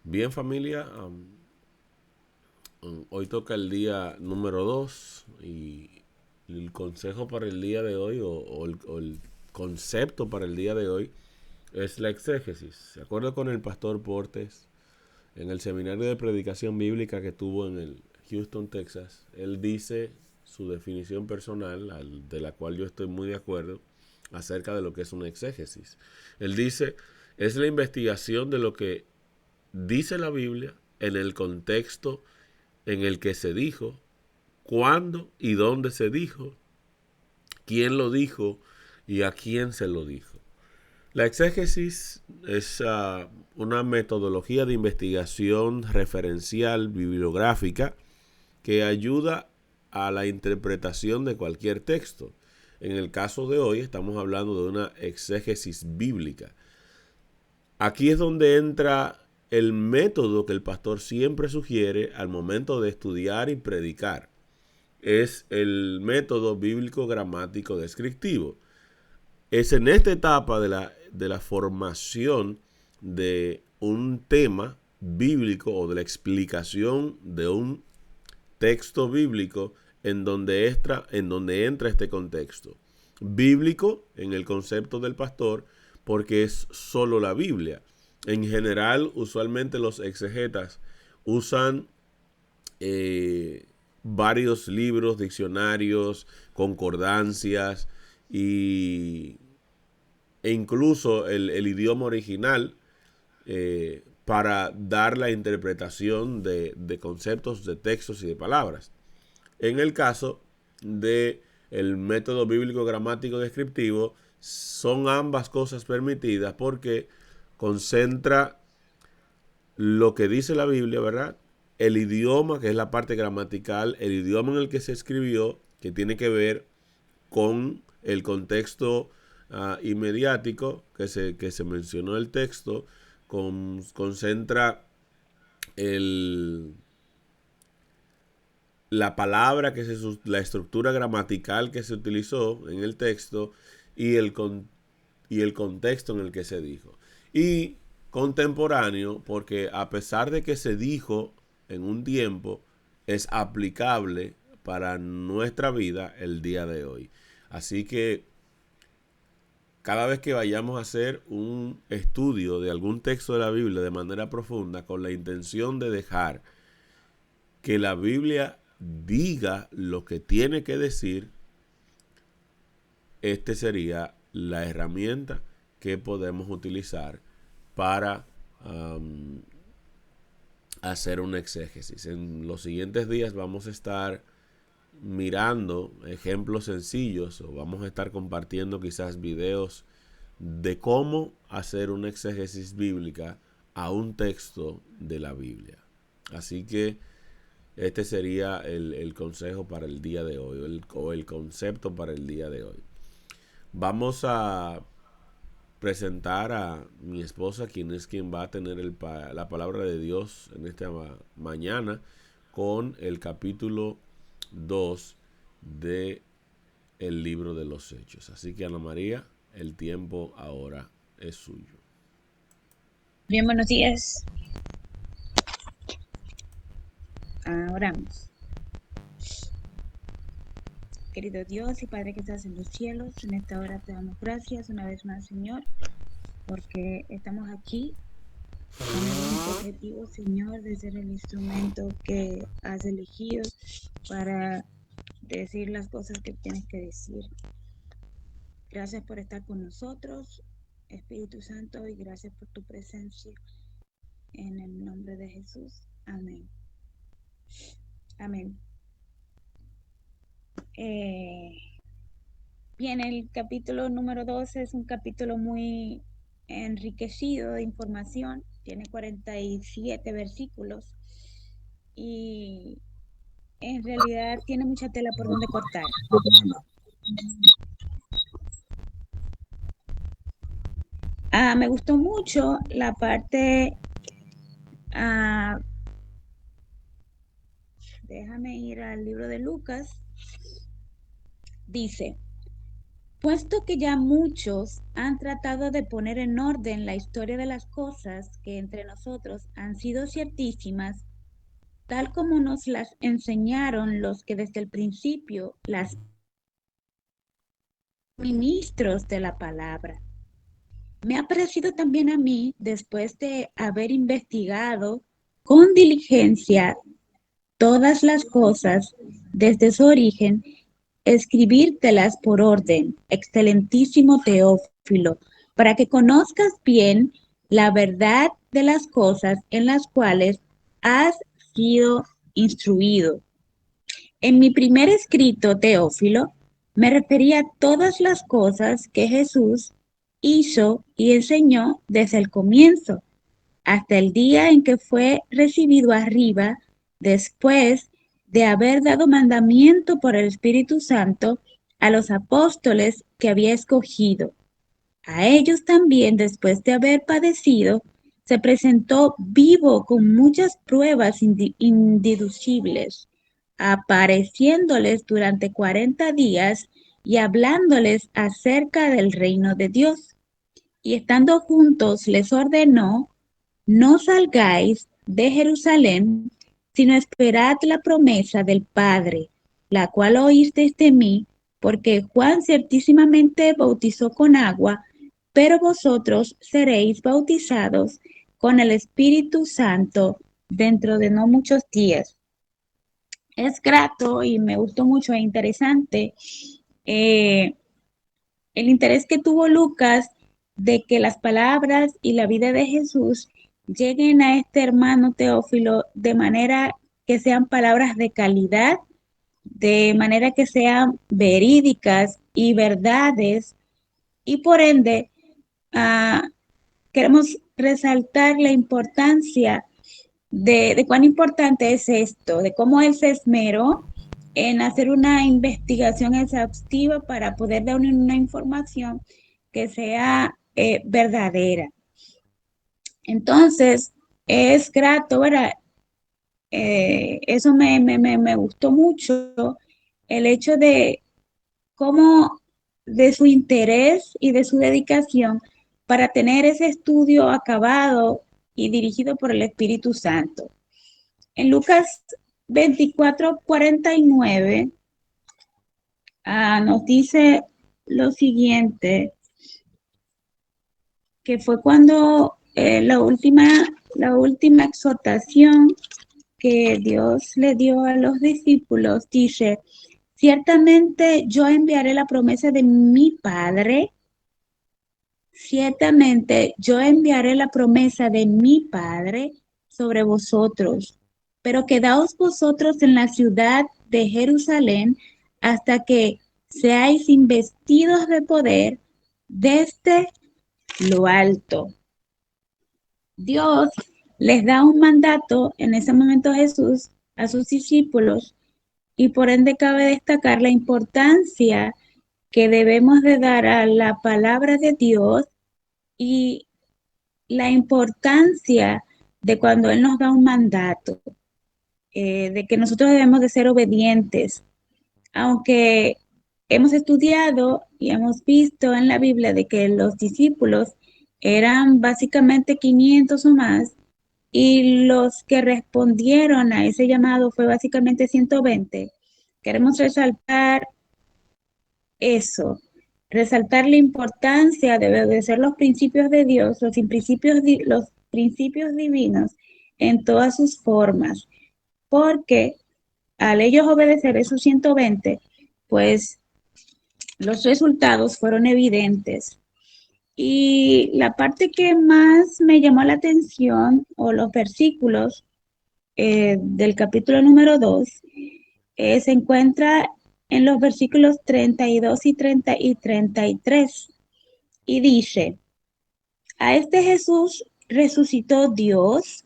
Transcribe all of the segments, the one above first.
Bien, familia, hoy toca el día número 2 y el consejo para el día de hoy o el concepto para el día de hoy es la exégesis. De acuerdo con el pastor Portes, en el seminario de predicación bíblica que tuvo en el Houston, Texas, él dice su definición personal, de la cual yo estoy muy de acuerdo, acerca de lo que es una exégesis. Él dice, es la investigación de lo que dice la Biblia en el contexto en el que se dijo, cuándo y dónde se dijo, quién lo dijo y a quién se lo dijo. La exégesis es una metodología de investigación referencial bibliográfica que ayuda a la interpretación de cualquier texto. En el caso de hoy estamos hablando de una exégesis bíblica. Aquí es donde entra el método que el pastor siempre sugiere al momento de estudiar y predicar. Es el método bíblico gramático descriptivo. Es en esta etapa de la formación de un tema bíblico o de la explicación de un texto bíblico en donde entra este contexto. Bíblico en el concepto del pastor porque es solo la Biblia. En general, usualmente los exegetas usan eh, varios libros, diccionarios, concordancias y, e incluso el idioma original para dar la interpretación de conceptos, de textos y de palabras. En el caso de el método bíblico gramático descriptivo, son ambas cosas permitidas porque concentra lo que dice la Biblia, ¿verdad? El idioma, que es la parte gramatical, el idioma en el que se escribió, que tiene que ver con el contexto inmediático que se mencionó el texto, concentra el, la palabra la estructura gramatical que se utilizó en el texto y el contexto en el que se dijo. Y contemporáneo, porque a pesar de que se dijo en un tiempo, es aplicable para nuestra vida el día de hoy. Así que cada vez que vayamos a hacer un estudio de algún texto de la Biblia de manera profunda, con la intención de dejar que la Biblia diga lo que tiene que decir, este sería la herramienta que podemos utilizar para um, hacer un exégesis. En los siguientes días vamos a estar mirando ejemplos sencillos o vamos a estar compartiendo quizás videos de cómo hacer una exégesis bíblica a un texto de la Biblia. Así que este sería el consejo para el día de hoy o el concepto para el día de hoy. Vamos a presentar a mi esposa, quien va a tener la palabra de Dios en esta mañana con el capítulo 2 de el libro de los Hechos. Así que Ana María, el tiempo ahora es suyo. Bien, buenos días. Oramos. Querido Dios y Padre que estás en los cielos, en esta hora te damos gracias una vez más, Señor, porque estamos aquí con el único objetivo, Señor, de ser el instrumento que has elegido para decir las cosas que tienes que decir. Gracias por estar con nosotros, Espíritu Santo, y gracias por tu presencia. En el nombre de Jesús. Amén. Amén. Bien, el capítulo número 12 es un capítulo muy enriquecido de información, tiene 47 versículos y en realidad tiene mucha tela por donde cortar. Me gustó mucho la parte, ah, déjame ir al libro de Lucas, dice, Puesto que ya muchos han tratado de poner en orden la historia de las cosas que entre nosotros han sido ciertísimas, tal como nos las enseñaron los que desde el principio las ministros de la palabra. Me ha parecido también a mí, después de haber investigado con diligencia todas las cosas desde su origen, escribírtelas por orden, excelentísimo Teófilo, para que conozcas bien la verdad de las cosas en las cuales has sido instruido. En mi primer escrito, Teófilo, me refería a todas las cosas que Jesús hizo y enseñó desde el comienzo hasta el día en que fue recibido arriba, después de haber dado mandamiento por el Espíritu Santo a los apóstoles que había escogido. A ellos también, después de haber padecido, se presentó vivo con muchas pruebas indeducibles, apareciéndoles durante 40 días y hablándoles acerca del reino de Dios. Y estando juntos les ordenó: no salgáis de Jerusalén, sino esperad la promesa del Padre, la cual oísteis de mí, porque Juan ciertísimamente bautizó con agua, pero vosotros seréis bautizados con el Espíritu Santo dentro de no muchos días. Es grato y me gustó mucho e interesante eh, el interés que tuvo Lucas de que las palabras y la vida de Jesús lleguen a este hermano Teófilo de manera que sean palabras de calidad, de manera que sean verídicas y verdades, y por ende ah, queremos resaltar la importancia de cuán importante es esto, de cómo él se esmeró en hacer una investigación exhaustiva para poder dar una información que sea verdadera. Entonces, es grato, ¿verdad? Eso me gustó mucho, el hecho de cómo, de su interés y de su dedicación para tener ese estudio acabado y dirigido por el Espíritu Santo. En Lucas 24:49 nos dice lo siguiente, que fue cuando la última exhortación que Dios le dio a los discípulos, dice: ciertamente yo enviaré la promesa de mi Padre, ciertamente yo enviaré la promesa de mi Padre sobre vosotros, pero quedaos vosotros en la ciudad de Jerusalén hasta que seáis investidos de poder desde lo alto. Dios les da un mandato en ese momento, Jesús, a sus discípulos, y por ende cabe destacar la importancia que debemos de dar a la palabra de Dios y la importancia de cuando Él nos da un mandato, de que nosotros debemos de ser obedientes, aunque hemos estudiado y hemos visto en la Biblia de que los discípulos eran básicamente 500 o más, y los que respondieron a ese llamado fue básicamente 120. Queremos resaltar eso, resaltar la importancia de obedecer los principios de Dios, los principios divinos en todas sus formas, porque al ellos obedecer esos 120, pues los resultados fueron evidentes. Y la parte que más me llamó la atención, o los versículos del capítulo número 2, se encuentra en los versículos 32 y 33. Y dice: a este Jesús resucitó Dios,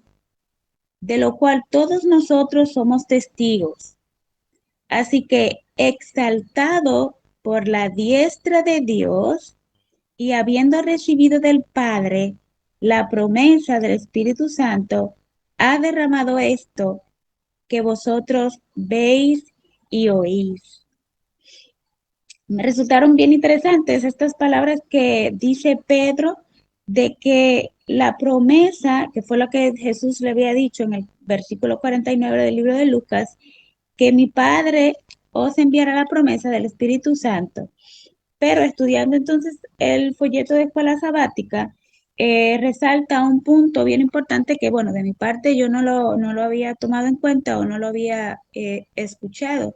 de lo cual todos nosotros somos testigos. Así que, exaltado por la diestra de Dios y habiendo recibido del Padre la promesa del Espíritu Santo, ha derramado esto que vosotros veis y oís. Me resultaron bien interesantes estas palabras que dice Pedro de que la promesa, que fue lo que Jesús le había dicho en el versículo 49 del libro de Lucas, que mi Padre os enviará la promesa del Espíritu Santo. Pero estudiando entonces el folleto de escuela sabática, resalta un punto bien importante que, bueno, de mi parte yo no lo había tomado en cuenta o no lo había escuchado.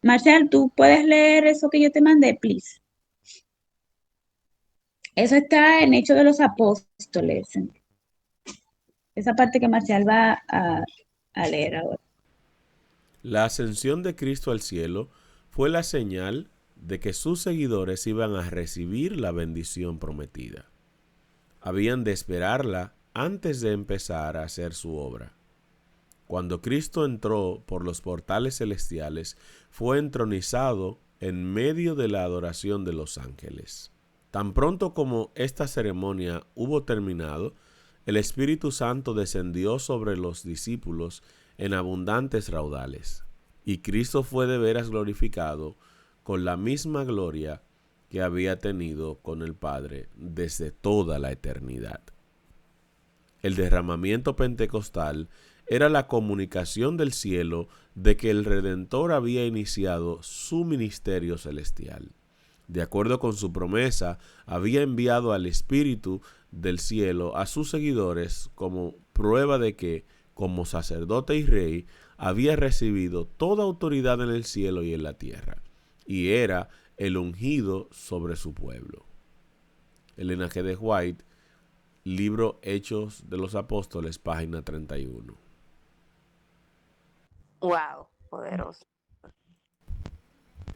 Marcial, ¿tú puedes leer eso que yo te mandé, please? Eso está en Hechos de los Apóstoles, esa parte que Marcial va a leer ahora. La ascensión de Cristo al cielo fue la señal de que sus seguidores iban a recibir la bendición prometida. Habían de esperarla antes de empezar a hacer su obra. Cuando Cristo entró por los portales celestiales, fue entronizado en medio de la adoración de los ángeles. Tan pronto como esta ceremonia hubo terminado, el Espíritu Santo descendió sobre los discípulos en abundantes raudales, y Cristo fue de veras glorificado con la misma gloria que había tenido con el Padre desde toda la eternidad. El derramamiento pentecostal era la comunicación del cielo de que el Redentor había iniciado su ministerio celestial. De acuerdo con su promesa, había enviado al Espíritu del cielo a sus seguidores como prueba de que, como sacerdote y rey, había recibido toda autoridad en el cielo y en la tierra, y era el ungido sobre su pueblo. Elena G. de White, libro Hechos de los Apóstoles, página 31. Wow, poderoso.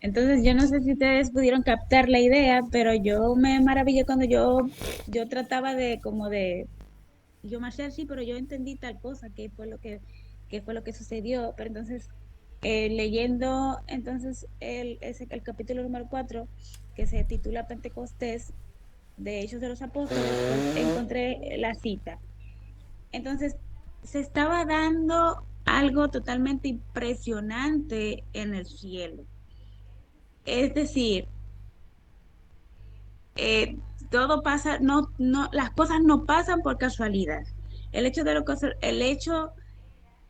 Entonces, yo no sé si ustedes pudieron captar la idea, pero yo me maravillé cuando yo trataba de como de, yo Marcial sí, pero yo entendí tal cosa, qué fue lo que sucedió. Pero entonces, leyendo entonces el capítulo número 4 que se titula Pentecostés, de Hechos de los Apóstoles, pues encontré la cita. Entonces, se estaba dando algo totalmente impresionante en el cielo. Es decir, eh, todo pasa, las cosas no pasan por casualidad. El hecho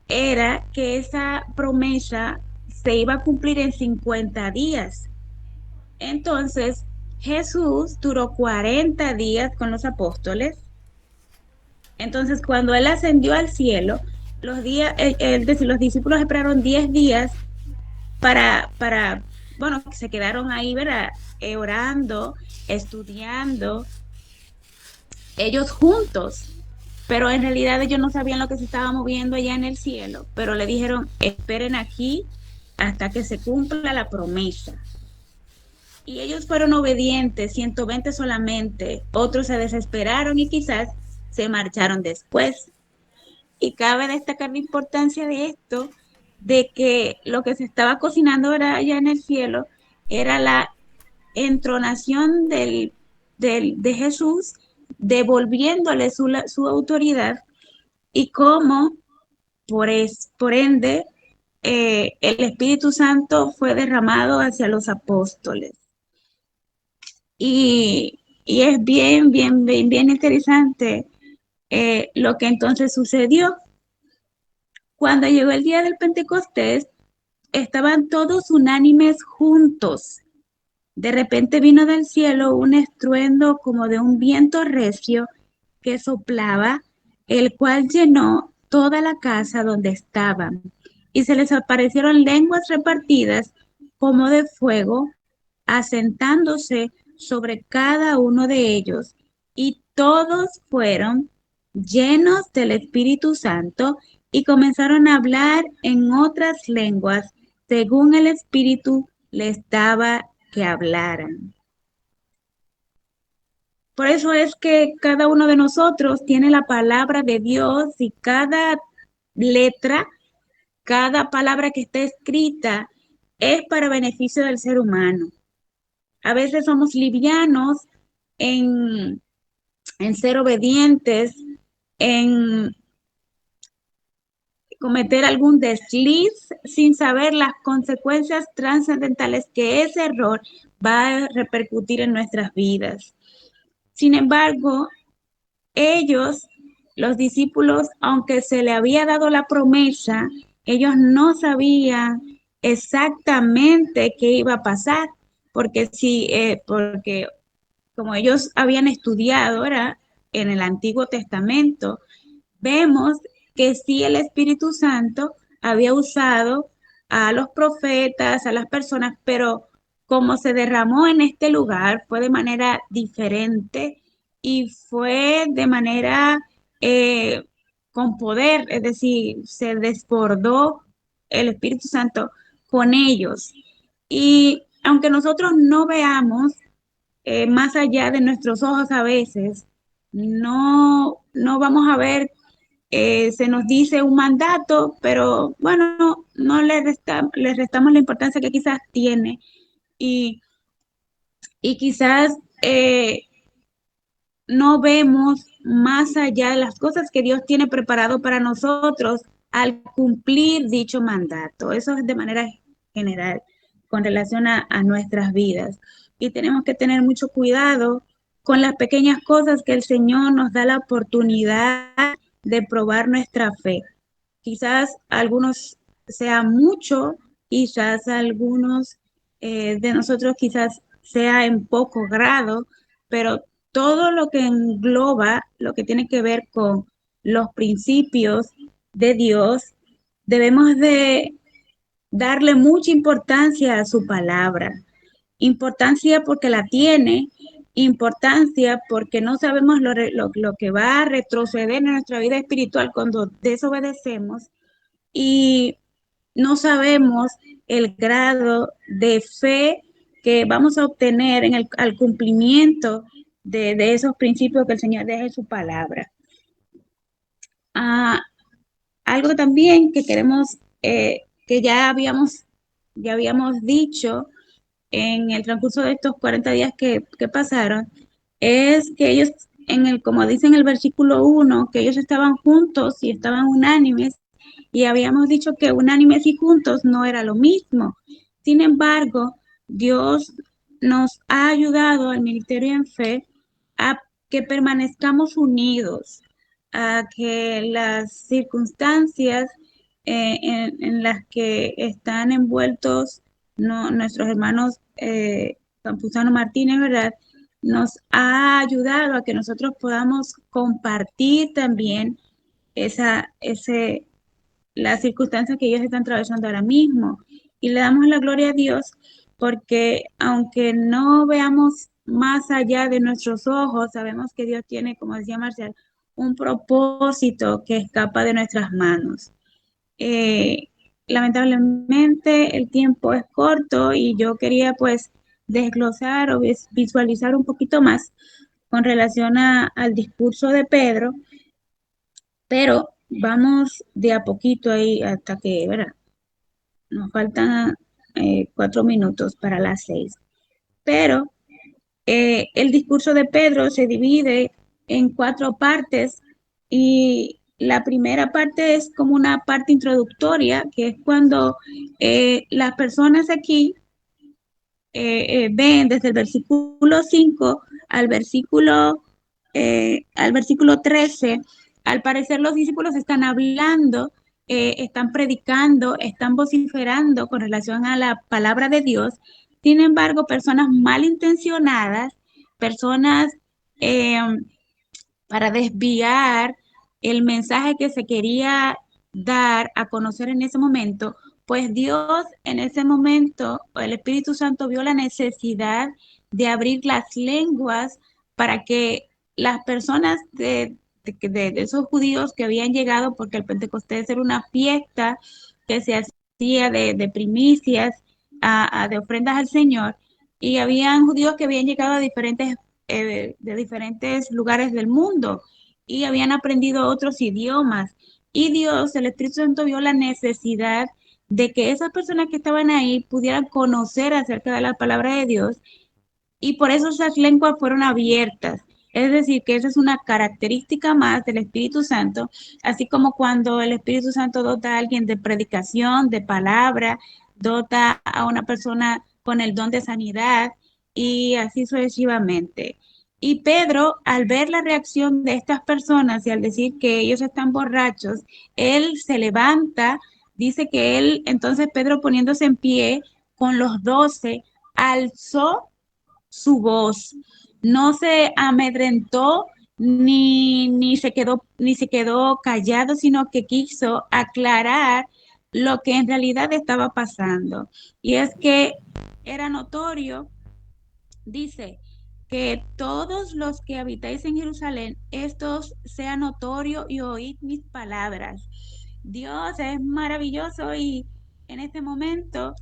era que esa promesa se iba a cumplir en 50 días. Entonces, Jesús duró 40 días con los apóstoles. Entonces, cuando él ascendió al cielo, es decir, los discípulos esperaron 10 días bueno, se quedaron ahí, ¿verdad? Orando, estudiando, ellos juntos, pero en realidad ellos no sabían lo que se estaba moviendo allá en el cielo, pero le dijeron, esperen aquí hasta que se cumpla la promesa. Y ellos fueron obedientes, 120 solamente, otros se desesperaron y quizás se marcharon después. Y cabe destacar la importancia de esto, de que lo que se estaba cocinando allá en el cielo era la entronación de Jesús, devolviéndole su autoridad y cómo, por ende, el Espíritu Santo fue derramado hacia los apóstoles. Y es bien interesante lo que entonces sucedió. Cuando llegó el día del Pentecostés, estaban todos unánimes juntos. De repente vino del cielo un estruendo como de un viento recio que soplaba, el cual llenó toda la casa donde estaban, y se les aparecieron lenguas repartidas como de fuego, asentándose sobre cada uno de ellos, y todos fueron llenos del Espíritu Santo y comenzaron a hablar en otras lenguas según el Espíritu les daba que hablaran. Por eso es que cada uno de nosotros tiene la palabra de Dios, y cada letra, cada palabra que está escrita es para beneficio del ser humano. A veces somos livianos en, en ser obedientes, en cometer algún desliz sin saber las consecuencias trascendentales que ese error va a repercutir en nuestras vidas. Sin embargo, ellos, los discípulos, aunque se le había dado la promesa, ellos no sabían exactamente qué iba a pasar, porque como ellos habían estudiado ahora en el Antiguo Testamento, vemos que sí el Espíritu Santo había usado a los profetas, a las personas, pero como se derramó en este lugar fue de manera diferente y fue de manera eh, con poder, es decir, se desbordó el Espíritu Santo con ellos. Y aunque nosotros no veamos más allá de nuestros ojos a veces, no vamos a ver, se nos dice un mandato, pero bueno, no le restamos la importancia que quizás tiene y, y quizás no vemos más allá de las cosas que Dios tiene preparado para nosotros al cumplir dicho mandato. Eso es de manera general con relación a nuestras vidas. Y tenemos que tener mucho cuidado con las pequeñas cosas que el Señor nos da la oportunidad de probar nuestra fe. Quizás algunos sea mucho, quizás algunos de nosotros quizás sea en poco grado, pero todo lo que engloba, lo que tiene que ver con los principios de Dios, debemos de darle mucha importancia a su palabra. Importancia porque la tiene, importancia porque no sabemos lo que va a retroceder en nuestra vida espiritual cuando desobedecemos y no sabemos el grado de fe que vamos a obtener al cumplimiento de esos principios que el Señor deja en su palabra. Algo también que queremos, que ya habíamos dicho en el transcurso de estos 40 días que pasaron, es que ellos, como dice en el versículo 1, que ellos estaban juntos y estaban unánimes, y habíamos dicho que unánimes y juntos no era lo mismo. Sin embargo, Dios nos ha ayudado al ministerio en fe a que permanezcamos unidos, a que las circunstancias en las que están envueltos nuestros hermanos Campuzano Martínez, ¿verdad? Nos ha ayudado a que nosotros podamos compartir también las circunstancias que ellos están atravesando ahora mismo. Y le damos la gloria a Dios porque aunque no veamos más allá de nuestros ojos, sabemos que Dios tiene, como decía Marcial, un propósito que escapa de nuestras manos. Lamentablemente el tiempo es corto y yo quería pues desglosar o visualizar un poquito más con relación al discurso de Pedro, pero vamos de a poquito ahí hasta que, ¿verdad? Nos faltan 4 minutos para las 6. Pero el discurso de Pedro se divide en 4 partes y la primera parte es como una parte introductoria, que es cuando las personas aquí ven desde el versículo 5 al versículo 13, al parecer los discípulos están hablando, están predicando, están vociferando con relación a la palabra de Dios. Sin embargo, personas malintencionadas, personas eh, para desviar el mensaje que se quería dar a conocer en ese momento, pues Dios en ese momento, el Espíritu Santo vio la necesidad de abrir las lenguas para que las personas de esos judíos que habían llegado, porque el Pentecostés era una fiesta que se hacía de primicias, de ofrendas al Señor, y habían judíos que habían llegado a de diferentes lugares del mundo y habían aprendido otros idiomas. Y Dios, el Espíritu Santo, vio la necesidad de que esas personas que estaban ahí pudieran conocer acerca de la palabra de Dios y por eso esas lenguas fueron abiertas. Es decir, que esa es una característica más del Espíritu Santo, así como cuando el Espíritu Santo dota a alguien de predicación, de palabra, dota a una persona con el don de sanidad y así sucesivamente. Y Pedro, al ver la reacción de estas personas y al decir que ellos están borrachos, él se levanta, dice que él, entonces Pedro poniéndose en pie con los 12, alzó su voz, no se amedrentó ni se quedó callado, sino que quiso aclarar lo que en realidad estaba pasando. Y es que era notorio, dice, que todos los que habitáis en Jerusalén, estos sea notorio y oíd mis palabras. Dios es maravilloso y en este momento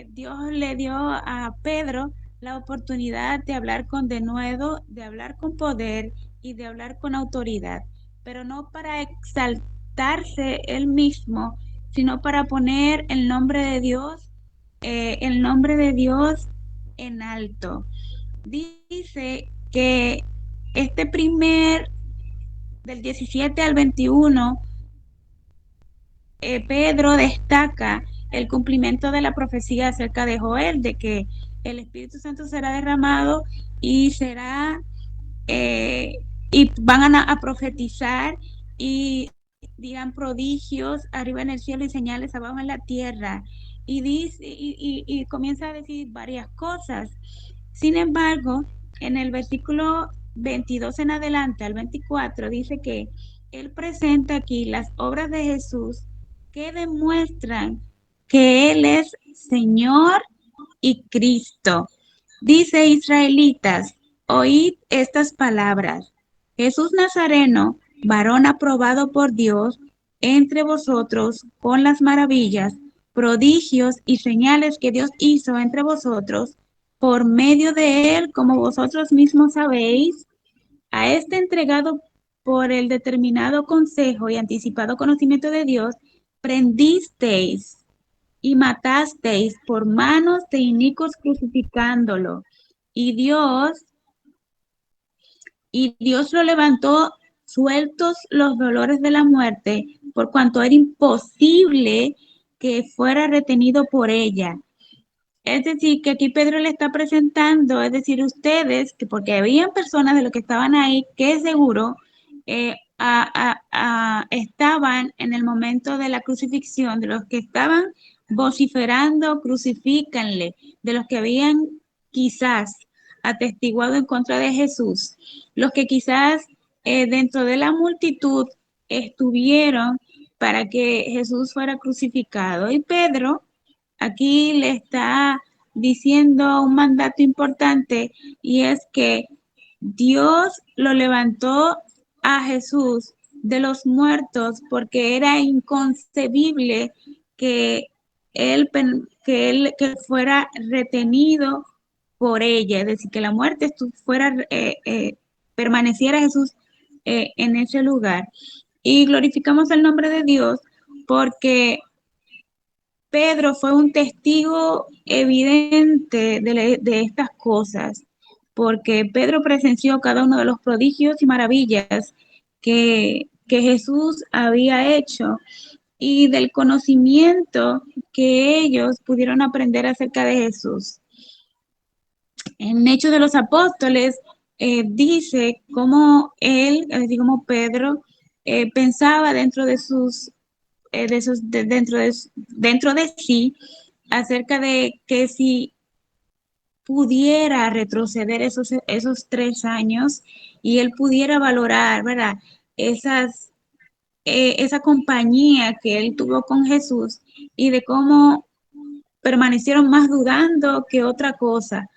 Dios le dio a Pedro la oportunidad de hablar con denuedo, de hablar con poder y de hablar con autoridad, pero no para exaltarse él mismo, sino para poner el nombre de Dios en alto. Dice que este primer, del 17 al 21, Pedro destaca el cumplimiento de la profecía acerca de Joel, de que el Espíritu Santo será derramado y será, eh, y van a profetizar y dirán prodigios arriba en el cielo y señales abajo en la tierra. Y dice, y comienza a decir varias cosas. Sin embargo, en el versículo 22 en adelante al 24 dice que él presenta aquí las obras de Jesús que demuestran que Él es Señor y Cristo. Dice: israelitas, oíd estas palabras. Jesús Nazareno, varón aprobado por Dios entre vosotros con las maravillas, prodigios y señales que Dios hizo entre vosotros, por medio de él, como vosotros mismos sabéis, a este entregado por el determinado consejo y anticipado conocimiento de Dios, prendisteis y matasteis por manos de inicuos crucificándolo. Y Dios lo levantó sueltos los dolores de la muerte, por cuanto era imposible que fuera retenido por ella. Es decir, que aquí Pedro le está presentando, es decir, ustedes, que porque habían personas de los que estaban ahí que seguro estaban en el momento de la crucifixión, de los que estaban vociferando, crucifícanle, de los que habían quizás atestiguado en contra de Jesús, los que quizás dentro de la multitud estuvieron para que Jesús fuera crucificado. Y Pedro aquí le está diciendo un mandato importante y es que Dios lo levantó a Jesús de los muertos porque era inconcebible que que fuera retenido por ella, es decir, que la muerte permaneciera Jesús en ese lugar. Y glorificamos el nombre de Dios porque Pedro fue un testigo evidente de estas cosas, porque Pedro presenció cada uno de los prodigios y maravillas que Jesús había hecho y del conocimiento que ellos pudieron aprender acerca de Jesús. En Hechos de los Apóstoles dice cómo él, es decir, como Pedro, pensaba dentro de dentro de sí acerca de que si pudiera retroceder esos 3 años y él pudiera valorar, ¿verdad? Esa compañía que él tuvo con Jesús y de cómo permanecieron más dudando que otra cosa.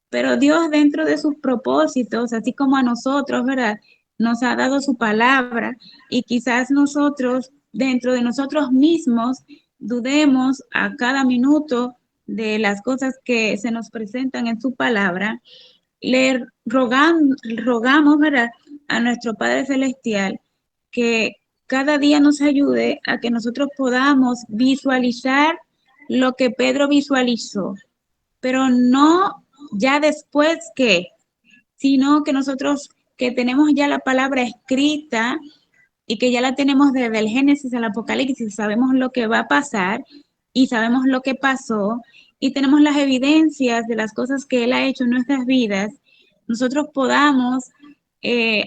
Pero Dios dentro de sus propósitos, así como a nosotros, ¿verdad? Nos ha dado su palabra y quizás nosotros, dentro de nosotros mismos, dudemos a cada minuto de las cosas que se nos presentan en su palabra. Le rogamos, ¿verdad? A nuestro Padre Celestial que cada día nos ayude a que nosotros podamos visualizar lo que Pedro visualizó, pero no ya después que, sino que nosotros que tenemos ya la palabra escrita y que ya la tenemos desde el Génesis al Apocalipsis, sabemos lo que va a pasar y sabemos lo que pasó y tenemos las evidencias de las cosas que Él ha hecho en nuestras vidas, nosotros podamos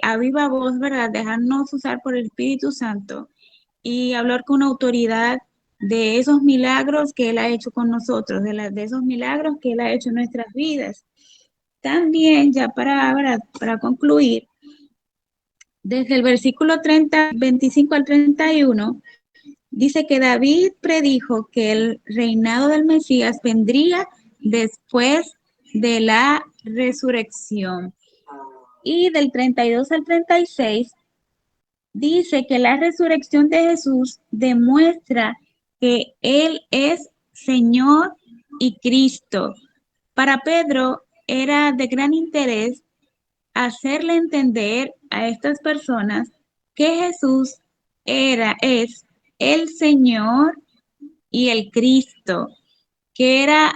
a viva voz, ¿verdad?, dejarnos usar por el Espíritu Santo y hablar con autoridad de esos milagros que Él ha hecho con nosotros, de esos milagros que Él ha hecho en nuestras vidas. También, ya para concluir, desde el versículo 25 al 31, dice que David predijo que el reinado del Mesías vendría después de la resurrección. Y del 32 al 36 dice que la resurrección de Jesús demuestra que Él es Señor y Cristo. Para Pedro era de gran interés hacerle entender a estas personas que Jesús es el Señor y el Cristo, que era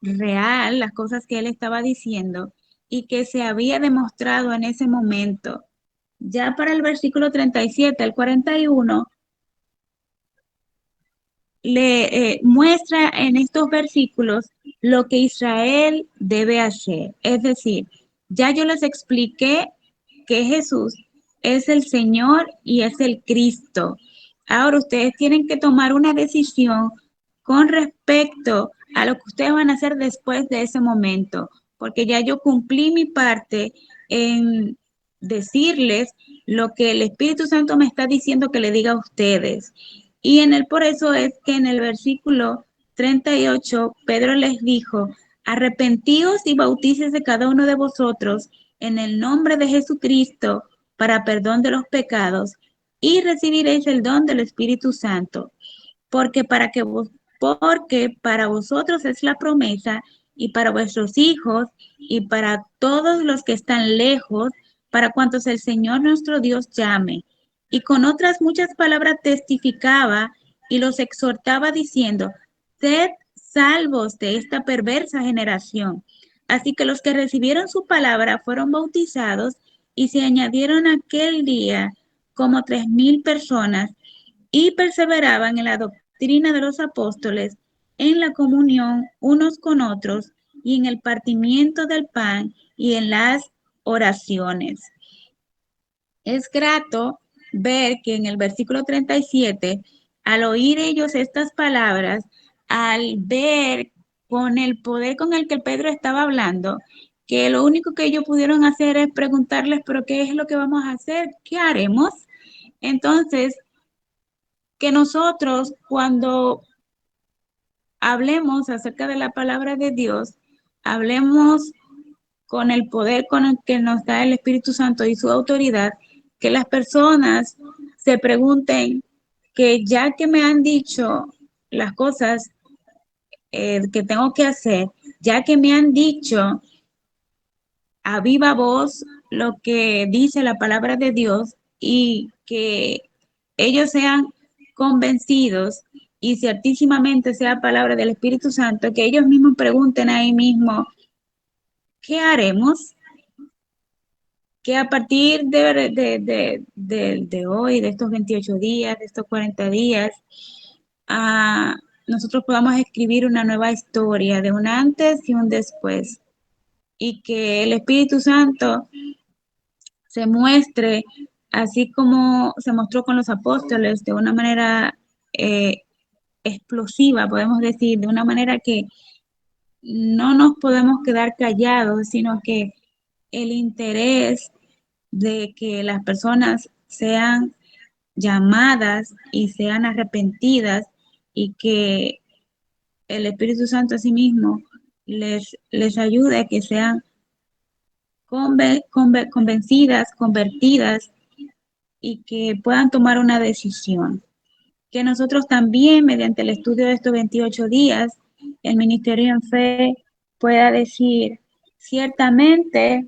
real las cosas que él estaba diciendo y que se había demostrado en ese momento. Ya para el versículo 37 al 41, le muestra en estos versículos lo que Israel debe hacer. Es decir, ya yo les expliqué que Jesús es el Señor y es el Cristo. Ahora ustedes tienen que tomar una decisión con respecto a lo que ustedes van a hacer después de ese momento, porque ya yo cumplí mi parte en decirles lo que el Espíritu Santo me está diciendo que le diga a ustedes. Y por eso es que en el versículo 38, Pedro les dijo: arrepentíos y bautícese cada uno de vosotros en el nombre de Jesucristo para perdón de los pecados y recibiréis el don del Espíritu Santo, porque para vosotros es la promesa y para vuestros hijos y para todos los que están lejos, para cuantos el Señor nuestro Dios llame. Y con otras muchas palabras testificaba y los exhortaba diciendo: sed salvos de esta perversa generación. Así que los que recibieron su palabra fueron bautizados y se añadieron aquel día como 3,000 personas y perseveraban en la doctrina de los apóstoles, en la comunión unos con otros y en el partimiento del pan y en las oraciones. Es grato ver que en el versículo 37, al oír ellos estas palabras, al ver con el poder con el que Pedro estaba hablando, que lo único que ellos pudieron hacer es preguntarles: ¿pero qué es lo que vamos a hacer? ¿Qué haremos? Entonces, que nosotros cuando hablemos acerca de la palabra de Dios, hablemos con el poder con el que nos da el Espíritu Santo y su autoridad, que las personas se pregunten que ya que me han dicho las cosas que tengo que hacer, ya que me han dicho a viva voz lo que dice la palabra de Dios y que ellos sean convencidos y ciertísimamente sea palabra del Espíritu Santo, que ellos mismos pregunten ahí mismo: ¿qué haremos? Que a partir de hoy, de estos 28 días, de estos 40 días, nosotros podamos escribir una nueva historia de un antes y un después. Y que el Espíritu Santo se muestre así como se mostró con los apóstoles, de una manera explosiva, podemos decir, de una manera que no nos podemos quedar callados, sino que el interés de que las personas sean llamadas y sean arrepentidas y que el Espíritu Santo asimismo les ayude a que sean convencidas, convertidas y que puedan tomar una decisión. Que nosotros también, mediante el estudio de estos 28 días, el Ministerio en Fe pueda decir: ciertamente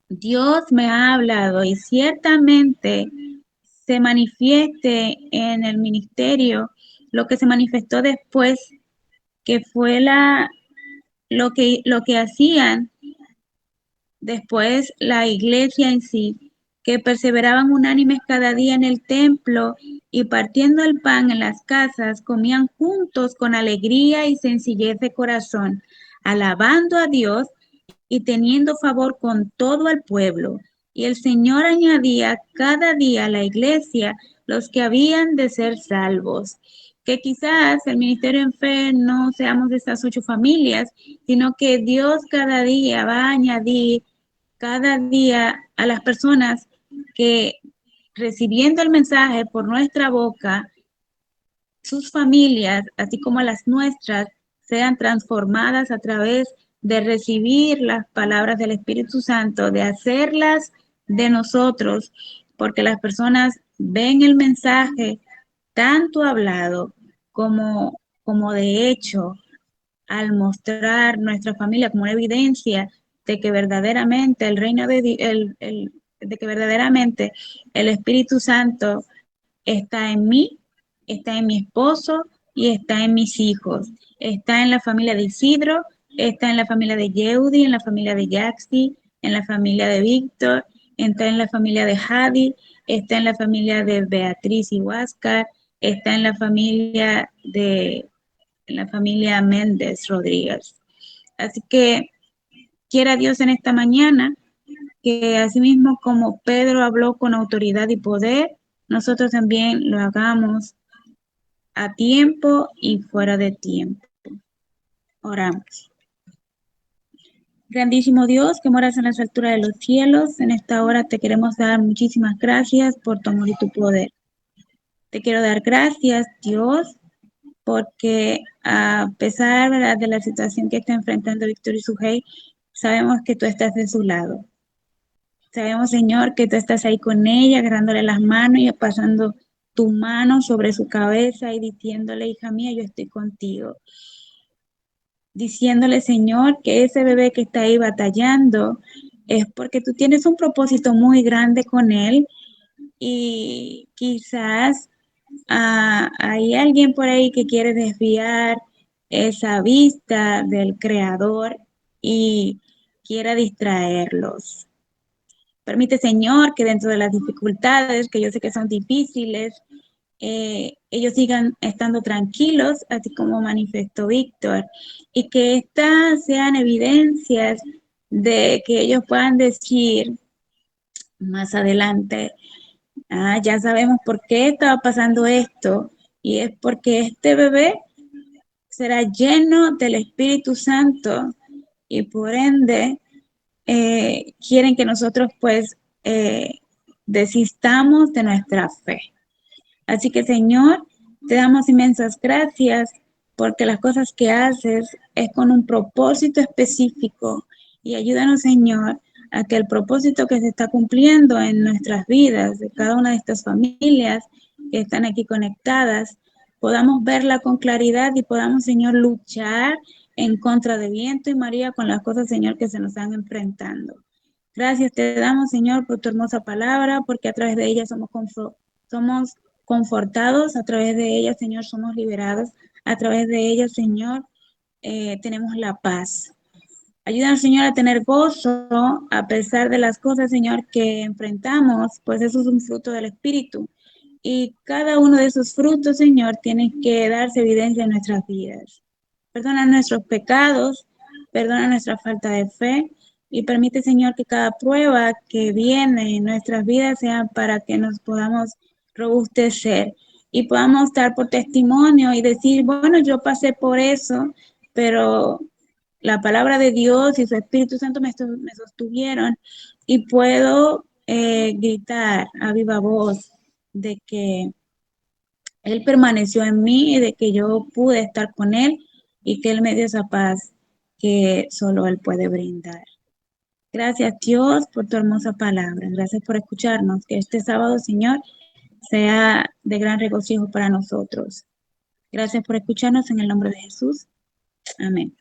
Dios me ha hablado y ciertamente se manifieste en el ministerio lo que se manifestó después, que fue lo que hacían Después la iglesia en sí, que perseveraban unánimes cada día en el templo y partiendo el pan en las casas, comían juntos con alegría y sencillez de corazón, alabando a Dios y teniendo favor con todo el pueblo. Y el Señor añadía cada día a la iglesia los que habían de ser salvos. Que quizás el ministerio en fe no seamos de estas 8 familias, sino que Dios cada día va a añadir cada día a las personas que recibiendo el mensaje por nuestra boca, sus familias, así como las nuestras, sean transformadas a través de recibir las palabras del Espíritu Santo, de hacerlas de nosotros, porque las personas ven el mensaje tanto hablado como de hecho, al mostrar nuestra familia como una evidencia de que verdaderamente el reino de que verdaderamente el Espíritu Santo está en mí, está en mi esposo y está en mis hijos. Está en la familia de Isidro, está en la familia de Yeudi, en la familia de Yaxi, en la familia de Víctor, está en la familia de Javi, está en la familia de Beatriz y Huáscar, está en la familia Méndez Rodríguez. Así que quiera Dios en esta mañana que asimismo como Pedro habló con autoridad y poder, nosotros también lo hagamos a tiempo y fuera de tiempo. Oramos. Grandísimo Dios, que moras en las alturas de los cielos, en esta hora te queremos dar muchísimas gracias por tu amor y tu poder. Te quiero dar gracias, Dios, porque a pesar, ¿verdad?, de la situación que está enfrentando Víctor y Sujei, sabemos que tú estás de su lado. Sabemos, Señor, que tú estás ahí con ella, agarrándole las manos y pasando tu mano sobre su cabeza y diciéndole, hija mía, yo estoy contigo. Diciéndole, Señor, que ese bebé que está ahí batallando es porque tú tienes un propósito muy grande con él y quizás hay alguien por ahí que quiere desviar esa vista del Creador y quiera distraerlos. Permite, Señor, que dentro de las dificultades, que yo sé que son difíciles, ellos sigan estando tranquilos, así como manifestó Víctor, y que estas sean evidencias de que ellos puedan decir más adelante, ya sabemos por qué estaba pasando esto, y es porque este bebé será lleno del Espíritu Santo y por ende quieren que nosotros pues desistamos de nuestra fe. Así que Señor, te damos inmensas gracias porque las cosas que haces es con un propósito específico y ayúdanos Señor a que el propósito que se está cumpliendo en nuestras vidas, de cada una de estas familias que están aquí conectadas, podamos verla con claridad y podamos Señor luchar en contra de viento y María con las cosas Señor que se nos están enfrentando. Gracias te damos Señor por tu hermosa palabra porque a través de ella somos confortados, a través de ella, Señor, somos liberados, a través de ella, Señor, tenemos la paz. Ayúdanos, Señor, a tener gozo a pesar de las cosas, Señor, que enfrentamos, pues eso es un fruto del Espíritu. Y cada uno de esos frutos, Señor, tiene que darse evidencia en nuestras vidas. Perdona nuestros pecados, perdona nuestra falta de fe y permite, Señor, que cada prueba que viene en nuestras vidas sea para que nos podamos robustecer y podamos dar por testimonio y decir, bueno, yo pasé por eso, pero la palabra de Dios y su Espíritu Santo me sostuvieron y puedo gritar a viva voz de que Él permaneció en mí y de que yo pude estar con Él y que Él me dio esa paz que solo Él puede brindar. Gracias Dios por tu hermosa palabra. Gracias por escucharnos. Que este sábado, Señor, sea de gran regocijo para nosotros. Gracias por escucharnos en el nombre de Jesús. Amén.